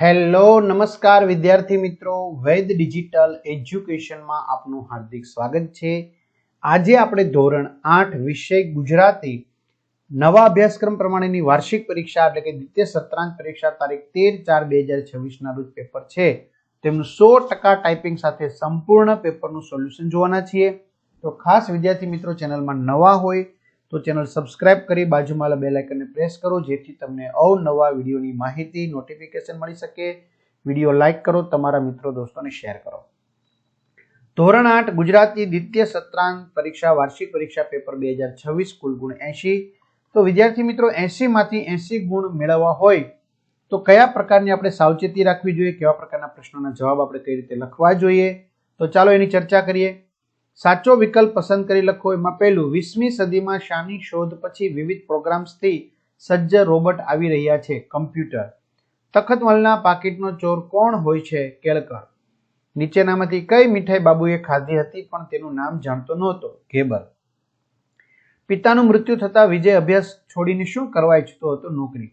Hello નમસ્કાર વિદ્યાર્થી મિત્રો, વૈદ ડિજિટલ એજ્યુકેશનમાં આપનું હાર્દિક સ્વાગત છે। આજે આપણે ધોરણ 8 વિષય ગુજરાતી નવા અભ્યાસક્રમ પ્રમાણેની વાર્ષિક પરીક્ષા એટલે કે દ્વિતીય સત્રાંત પરીક્ષા તારીખ 13/4/2026 ના રોજ પેપર છે તેમનું 100% ટાઈપિંગ સાથે સંપૂર્ણ પેપરનું સોલ્યુશન જોવાના છીએ। તો ખાસ વિદ્યાર્થી મિત્રો ચેનલમાં નવા હોય તો ચેનલ સબસ્ક્રાઇબ કરી બાજુમાં બેલ આઇકનને પ્રેસ કરો જેથી તમને અવનવા વિડીયોની માહિતી નોટિફિકેશન મળી શકે। વિડીયો લાઈક કરો, તમારા મિત્રો દોસ્તોને શેર કરો। ધોરણ 8 ગુજરાતી દ્વિતીય સત્રાંત પરીક્ષા વાર્ષિક પરીક્ષા પેપર 2026 કુલ ગુણ 80। તો વિદ્યાર્થી મિત્રો 80 માંથી 80 ગુણ મેળવવા હોય તો કયા પ્રકારની આપણે સાવચેતી રાખવી જોઈએ, કેવા પ્રકારના પ્રશ્નોના જવાબ આપણે કઈ રીતે લખવા જોઈએ, તો ચાલો એની ચર્ચા કરીએ। સાચો વિકલ્પ પસંદ કરી લખો। એમાં પહેલું, 20મી સદીમાં શાની શોધ પછી વિવિધ પ્રોગ્રામ્સથી સજ્જ રોબોટ આવી રહ્યા છે? કમ્પ્યુટર। તખતમલના પાકીટનો ચોર કોણ હોય છે? કેળકર। નીચેનામાંથી કઈ મીઠાઈ બાબુએ ખાધી હતી પણ તેનું નામ જાણતો નહોતો? ઘેબર। પિતાનું મૃત્યુ થતા વિજય અભ્યાસ છોડીને શું કરવા ઈચ્છતો હતો? નોકરી।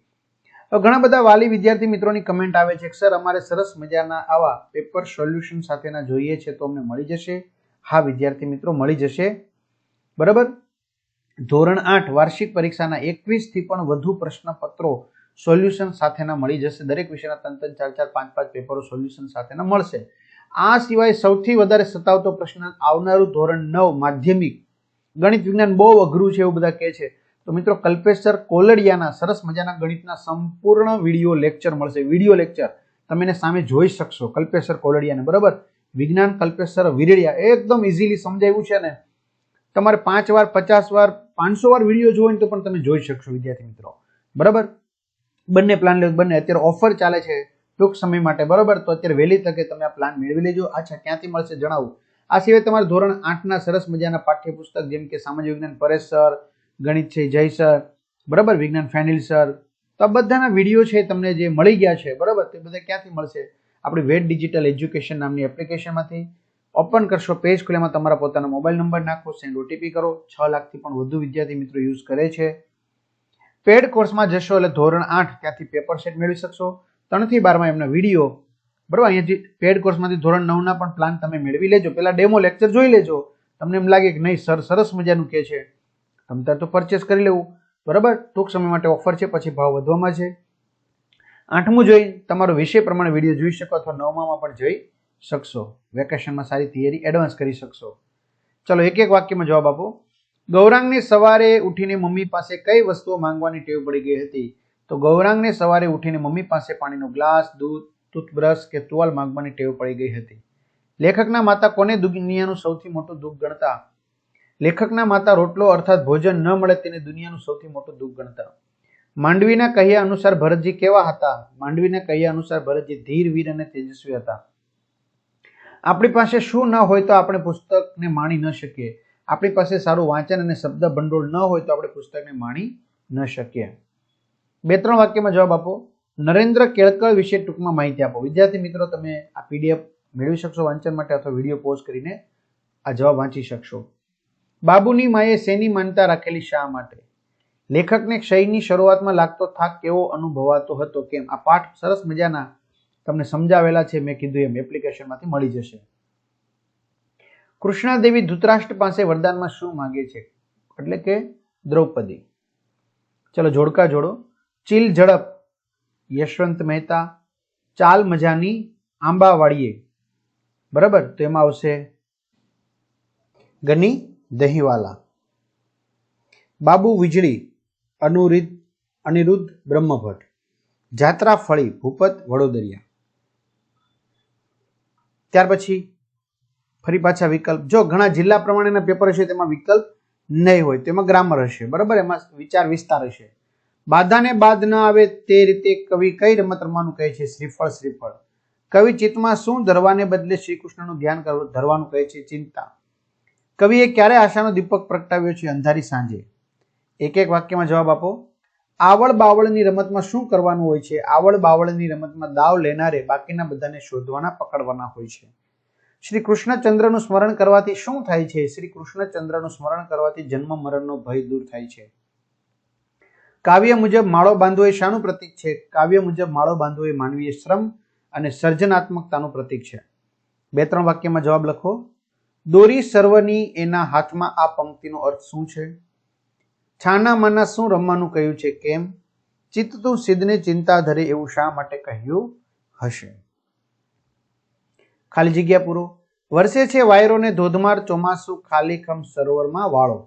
તો ઘણા બધા વાલી વિદ્યાર્થી મિત્રોની કમેન્ટ આવે છે કે સર અમારે સરસ મજાના આવા પેપર સોલ્યુશન સાથેના જોઈએ છે તો અમને મળી જશે? હા વિદ્યાર્થી મિત્રો, મળી જશે, બરાબર। ધોરણ 8 વાર્ષિક પરીક્ષાના 21 થી પણ વધુ પ્રશ્નપત્રો સોલ્યુશન સાથેના મળી જશે। દરેક વિષયના 3-3, 4-4, 5-5 પેપરો સોલ્યુશન સાથેના મળશે। આ સિવાય સૌથી વધારે સતાવતો પ્રશ્ન આવનારું ધોરણ 9 માધ્યમિક ગણિત વિજ્ઞાન બહુ અઘરું છે એવું બધા કહે છે, તો મિત્રો કલ્પેશ સર કોલડિયાના સરસ મજાના ગણિતના સંપૂર્ણ વિડીયો લેક્ચર મળશે। વિડીયો લેક્ચર તમે એને સામે જોઈ શકશો, કલ્પેશ સર કોલડિયાને, બરાબર। વિજ્ઞાન કલ્પેશ સર વિરડિયા, એકદમ ઇઝીલી સમજાવ્યું છે ને, તમારે 5 વાર 50 વાર 500 વાર વિડીયો જોવો ને તો પણ તમે જોઈ શકશો વિદ્યાર્થી મિત્રો, બરાબર। બંને પ્લાન લેજો, બંને અત્યારે ઓફર ચાલે છે ટૂંક સમય માટે, બરાબર। તો અત્યારે વહેલી તકે તમે આ પ્લાન મેળવી લેજો। અચ્છા, ક્યાંથી મળશે જણાવું। આ સિવાય તમારે ધોરણ 8ના સરસ મજાના પાઠ્યપુસ્તક જેમ કે સામાજિક વિજ્ઞાન પરેશ સર, ગણિત છે જય સર, બરાબર, વિજ્ઞાન ફેનિલ સર, તો આ બધાના વિડીયો છે તમને જે મળી ગયા છે, બરાબર, તે બધા ક્યાંથી મળશે? આપણી વેદ ડિજિટલ એજ્યુકેશન નામની એપ્લિકેશનમાંથી ઓપન કરશો, પેજ ખુલ્લામાં તમારા પોતાનો મોબાઈલ નંબર નાખો, સેન્ડ ઓટીપી કરો। 6 લાખથી પણ વધુ વિદ્યાર્થી મિત્રો યુઝ કરે છે। પેડ કોર્સમાં જશો એટલે ધોરણ 8 ત્યાંથી પેપર સેટ મેળવી શકશો। 3 થી 12માં એમના વિડીયો, બરાબર, અહીંયાથી પેડ કોર્સમાંથી ધોરણ 9ના પણ પ્લાન તમે મેળવી લેજો। પેલા ડેમો લેક્ચર જોઈ લેજો, તમને એમ લાગે કે નહીં સર સરસ મજાનું કહે છે, તમ તો પરચેસ કરી લેવું, બરાબર। ટૂંક સમય માટે ઓફર છે, પછી ભાવ વધવામાં છે। 8મું જોઈ તમારો વિષય પ્રમાણે વિડીયો જોઈ શકો અથવા 9માં પણ જોઈ શકશો। વેકેશનમાં સારી તૈયારી એડવાન્સ કરી શકશો। ચલો એક એક વાક્યમાં જવાબ આપો। ગૌરાંગને સવારે ઉઠીને મમ્મી પાસે કઈ વસ્તુઓ માંગવાની ટેવ પડી ગઈ હતી? તો ગૌરાંગને સવારે ઉઠીને મમ્મી પાસે પાણીનો ગ્લાસ, દૂધ, ટૂથબ્રશ કે ટુવાલ માંગવાની ટેવ પડી ગઈ હતી। લેખકના માતા કોને દુનિયાનું સૌથી મોટું દુઃખ ગણતા? લેખકના માતા રોટલો અર્થાત ભોજન ન મળે તેને દુનિયાનું સૌથી મોટું દુઃખ ગણતા। માંડવીના કહ્યા અનુસાર ભરતજી કેવા હતા? માંડવીના કહ્યા અનુસાર ભરતજી ધીર, વીર અને તેજસ્વી હતા। આપણી પાસે શું ન હોય તો આપણે પુસ્તકને માણી ન શકીએ? આપણી પાસે સારું વાંચન અને શબ્દ ભંડોળ ન હોય તો આપણે પુસ્તકને માણી ન શકીએ। 2-3 વાક્યમાં જવાબ આપો। નરેન્દ્ર કેળકર વિશે ટૂંકમાં માહિતી આપો। વિદ્યાર્થી મિત્રો તમે આ પીડીએફ મેળવી શકશો વાંચન માટે અથવા વિડીયો પોઝ કરીને આ જવાબ વાંચી શકશો। બાબુની માએ શેની માનતા રાખેલી, શા માટે? લેખકને ક્ષયની શરૂઆતમાં લાગતો થાક કેવો અનુભવાતો હતો, કેમ? આ પાઠ સરસ મજાના તમને સમજાવેલા છે, મેં કીધું એમ એપ્લિકેશનમાંથી મળી જશે। કૃષ્ણાદેવી ધૃતરાષ્ટ્ર પાસે વરદાનમાં શું માંગે છે? એટલે કે દ્રૌપદી। ચલો જોડકા જોડો। ચીલ ઝડપ યશવંત મહેતા, ચાલ મજાની આંબાવાડીએ, બરાબર, તો એમાં આવશે ગની દહીવાલા। બાબુ વીજળી અનિરુદ્ધ બ્રહ્મભટ્ટ। જાત્રા ફળી ભૂપત વડોદરિયા। ત્યાર પછી ફરી પાછા વિકલ્પ, જો ઘણા જિલ્લા પ્રમાણેના પેપર હશે તેમાં વિકલ્પ નહીં હોય, તેમાં ગ્રામર હશે, બરાબર, એમાં વિચાર વિસ્તાર હશે। બાધાને બાદ ન આવે તે રીતે કવિ કઈ રમત રમવાનું કહે છે? શ્રીફળ શ્રીફળ। કવિ ચિત્તમાં શું ધરવાને બદલે શ્રી કૃષ્ણનું ધ્યાન ધરવાનું કહે છે? ચિંતા। કવિએ ક્યારે આશાનો દીપક પ્રગટાવ્યો છે? અંધારી સાંજે। એક એક વાક્યમાં જવાબ આપો। આવળ બાવળની રમતમાં શું કરવાનું હોય છે? આવળ બાવળની રમતમાં દાવ લેનારે બાકીના બધાને શોધવાના, પકડવાના હોય છે। શ્રી કૃષ્ણચંદ્રનું સ્મરણ કરવાથી શું થાય છે? શ્રી કૃષ્ણચંદ્રનું સ્મરણ કરવાથી જન્મ મરણનો ભય દૂર થાય છે। કાવ્ય મુજબ માળો બાંધવો એ શાનું પ્રતીક છે? કાવ્ય મુજબ માળો બાંધવો એ માનવીય શ્રમ અને સર્જનાત્મકતાનું પ્રતીક છે. 2-3 વાક્યમાં જવાબ લખો. દોરી સર્વની એના હાથમાં આ પંક્તિનો અર્થ શું છે? છાના માના શું રમવાનું કહ્યું છે? કેમ? ચિત્ત તું સિદ્ધને ચિંતા ધરે એવું શા માટે કહ્યું હશે? ખાલી જગ્યા પૂરો. વર્ષે છે વાયરોને ધોધમાર ચોમાસું, ખાલીખમ સરોવરમાં વાળો.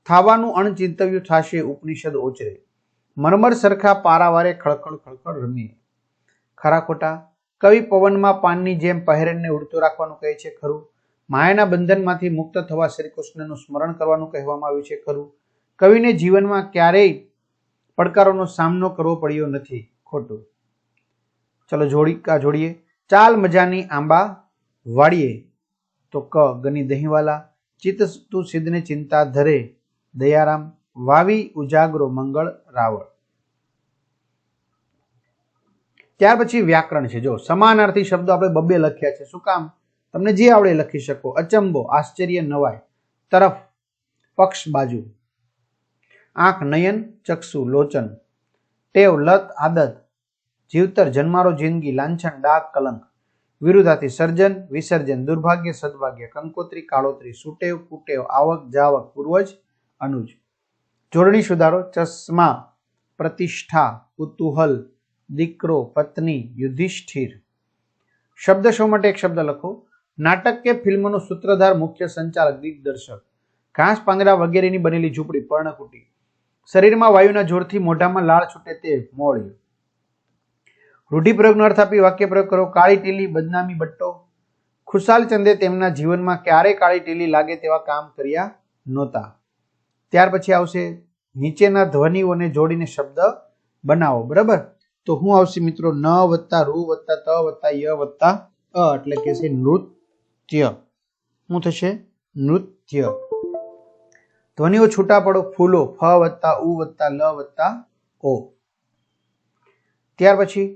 થાવાનું અણચિંતવ્યું થાશે ઉપનિષદ ઓચરે. મરમર સરખા પારાવારે ખળખળ ખળખળ રમીએ. ખરા ખોટા? કવિ પવનમાં પાનની જેમ પહેરેનને ઉડતો રાખવાનું કહે છે, ખરું? માયાના બંધનમાંથી મુક્ત થવા શ્રી કૃષ્ણનું સ્મરણ કરવાનું કહેવામાં આવ્યું છે, ખરું? કવિને જીવનમાં ક્યારેય પડકારોનો સામનો કરવો પડ્યો નથી, ખોટું. ચલો જોડીએ. ચાલ મજાની આંબા વાડીએ, તો ક ગની દહીંવાલા. ચિત્ત તું સિદ્ધને ચિંતા ધરે, દયારામ. વાવી ઉજાગરો મંગળ રાવળ. ત્યાર પછી વ્યાકરણ છે. જો સમાનાર્થી શબ્દો આપણે બબ્બે લખ્યા છે. શું કામ? તમને જે આવડે લખી શકો. અચંબો, આશ્ચર્ય, નવાય. તરફ, પક્ષ, બાજુ. આંખ, નયન, ચક્ષુ, લોચન. ટેવ, લત, આદત. જીવતર, જન્મારો, જિંદગી. લાંછન, ડાક, કલંક. વિરુદ્ધાર્થી સર્જન, વિસર્જન. દુર્ભાગ્ય, સદભાગ્ય. કંકોત્રી, કાળોતરી. સુટેવ, કુટેવ. આવક, જાવક. પૂર્વજ, અનુજ. જોડણી સુધારો. ચશ્મા, પ્રતિષ્ઠા, કુતૂહલ, દીકરો, પત્ની, યુધિષ્ઠિર. શબ્દ શો માટે એક શબ્દ લખો. નાટક કે ફિલ્મનો સૂત્રધાર, મુખ્ય સંચાલક, દિગ્દર્શક. ઘાસ, પાંદડા વગેરેની બનેલી ઝૂંપડી, પર્ણકુટી. શરીરમાં વાયુના જોરથી મોઢામાં લાળ છૂટે તે મોળિયું. રૂઢિપ્રયોગનો અર્થ આપી વાક્ય પ્રયોગ કરો. કાળી ટીલી, બદનામી, બટ્ટો. ખુશાલ ચંદે તેમના જીવનમાં ક્યારેય કાળી ટીલી લાગે તેવા કામ કર્યા નહોતા. ત્યાર પછી આવશે નીચેના ધ્વનિઓને જોડીને શબ્દ બનાવો. બરાબર? તો હું આવશે મિત્રો? ન વત્તા રૂ વત્તા ત વત્તા ય વત્તા અ, એટલે કે છે નૃત્ય. શું થશે? નૃત્ય. ધ્વનિઓ છૂટા પડો. ફૂલો, ફ વત્તા ઉ વત્તા લ વત્તા ઓ. ત્યાર પછી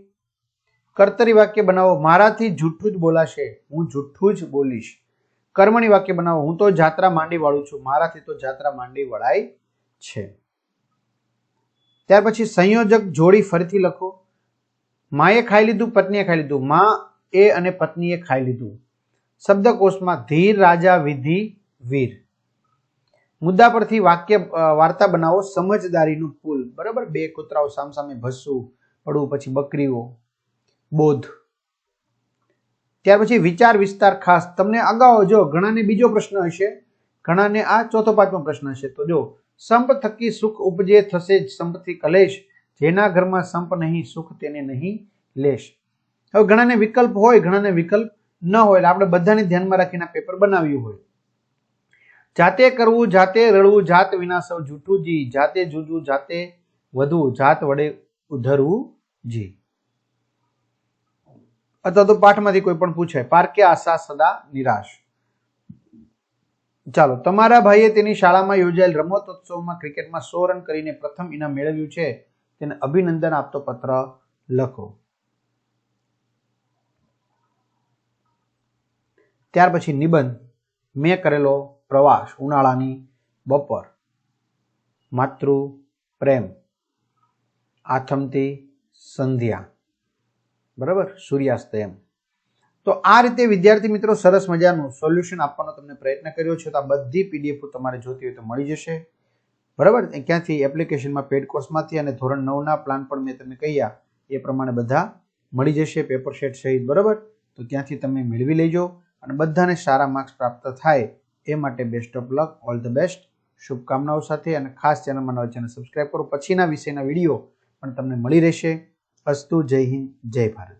કર્તરી વાક્ય બનાવો. મારાથી જૂઠું જ બોલાશે, હું જૂઠું જ બોલીશ. કર્મણી વાક્ય બનાવો. હું તો જાત્રા માંડી વાળું છું, મારાથી તો જાત્રા માંડી વળાય છે. ત્યાર પછી સંયોજક જોડી ફરીથી લખો. માએ ખાઈ લીધું, પત્નીએ ખાઈ લીધું. મા એ અને પત્નીએ ખાઈ લીધું. શબ્દકોશમાં ધીર, રાજા, વિધિ, વીર. મુદ્દા પરથી વાર્તા બનાવો. સમજદારીનું પુલ. બરાબર? 2 કૂતરાઓ સામસામે ભસવું, પડવું, પછી બકરીઓ. બોધ. ત્યાર પછી વિચાર વિસ્તાર ખાસ. તમને અગાઉ જો ઘણાને બીજો પ્રશ્ન હશે, ઘણાને આ 4થો 5મો પ્રશ્ન હશે. તો જો સંપ થકી સુખ ઉપજે, થશે સંપથી કલેશ. જેના ઘરમાં સંપ નહીં, સુખ તેને નહીં લેશ. હવે ઘણાને વિકલ્પ હોય, ઘણાને વિકલ્પ ન હોય, એટલે આપણે બધાને ધ્યાનમાં રાખીને પેપર બનાવ્યું હોય. જાતે કરવું, જાતે રડવું, જાત વિના સૌ જૂઠું જી. જાતે જુજવું, જાતે વધવું, જાત વડે ઉધરવું જી. અથવા તો પાઠમાંથી કોઈ પણ પૂછાય. પારકે આશા સદા નિરાશ. ચાલો, તમારા ભાઈએ તેની શાળામાં યોજાયેલ રમતોત્સવમાં ક્રિકેટમાં 100 રન કરીને પ્રથમ ઇનામ મેળવ્યું છે, તેને અભિનંદન આપતો પત્ર લખો. ત્યાર પછી નિબંધ. મેં કરેલો પ્રવાસ, ઉનાળાની બપોર, માતૃ પ્રેમ, આથમતી સંધ્યા. બરાબર? સૂર્યાસ્ત. એમ તો આ રીતે વિદ્યાર્થી મિત્રો સરસ મજાનું સોલ્યુશન આપવાનો તમને પ્રયત્ન કર્યો છે. તો આ બધી પીડીએફ તમારે જોતી હોય તો મળી જશે. બરાબર? ક્યાંથી? એપ્લિકેશનમાં પેડ કોર્સમાંથી. અને ધોરણ 9ના પ્લાન પણ મેં તમને કહ્યા એ પ્રમાણે બધા મળી જશે, પેપર સેટ સહિત. બરાબર? તો ત્યાંથી તમે મેળવી લેજો અને બધાને સારા માર્ક્સ પ્રાપ્ત થાય એ માટે best of luck, all the best, શુભકામનાઓ સાથે. અને ખાસ ચેનલમાં નવા ચેનલ સબસ્ક્રાઈબ કરો. પછીના વિષયના વિડીયો પણ તમને મળી રહેશે. અસ્તુ. જય હિન્દ, જય ભારત.